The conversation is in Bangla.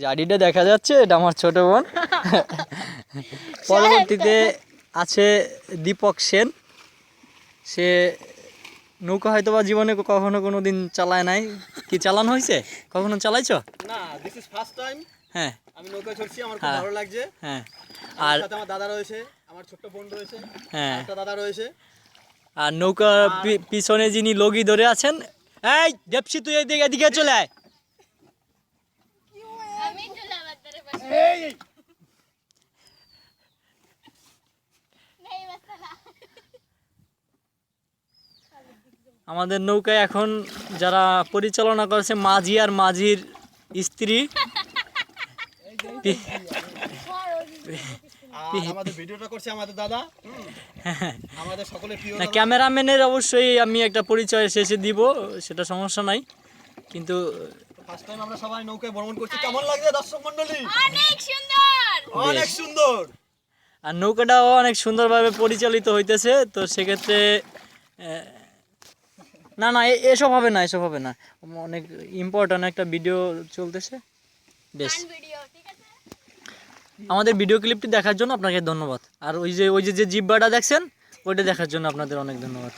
জাডিটা দেখা যাচ্ছে, এটা আমার ছোট বোন। পরবর্তীতে আছে দীপক সেন। সে নৌকা হয়তো বা জীবনে কখনো কোনো দিন চালায় নাই। কি চালানো হয়েছে? কখনো চালাইছো? না, দিস ইজ ফার্স্ট টাইম। হ্যাঁ আমি নৌকা চড়ছি, আমার খুব ভালো লাগছে। হ্যাঁ। আর আর সাথে আমার দাদা রয়েছে, আমার ছোট্ট বোন রয়েছে, হ্যাঁ, একটা দাদা রয়েছে। আর নৌকার পিছনে যিনি লগি ধরে আছেন, এই দেবসি তুই এদিকে এদিকে চলে আয়। আমাদের নৌকায় এখন যারা পরিচালনা করেছে মাঝি আর মাঝির স্ত্রী। আমাদের ভিডিওটা করছে আমাদের দাদা, আমাদের সকলের প্রিয় না, দাদা। ক্যামেরাম্যানের অবশ্যই আমি একটা পরিচয় শেষে দিব, সেটা সমস্যা নাই। কিন্তু ফার্স্ট টাইম আমরা সবাই নৌকায় ভ্রমণ করছি। কেমন লাগছে দর্শক মণ্ডলী? অনেক সুন্দর, অনেক সুন্দর। আর নৌকাটাও অনেক সুন্দরভাবে পরিচালিত হইতেছে। তো সেক্ষেত্রে না না, এসব হবে না, এসব হবে না। অনেক ইম্পর্ট্যান্ট একটা ভিডিও চলতেছে। বেশ, ভিডিও ঠিক আছে। আমাদের ভিডিও ক্লিপটি দেখার জন্য আপনাকে ধন্যবাদ। আর ওই যে যে জিব্বাটা দেখছেন, ওইটা দেখার জন্য আপনাদের অনেক ধন্যবাদ।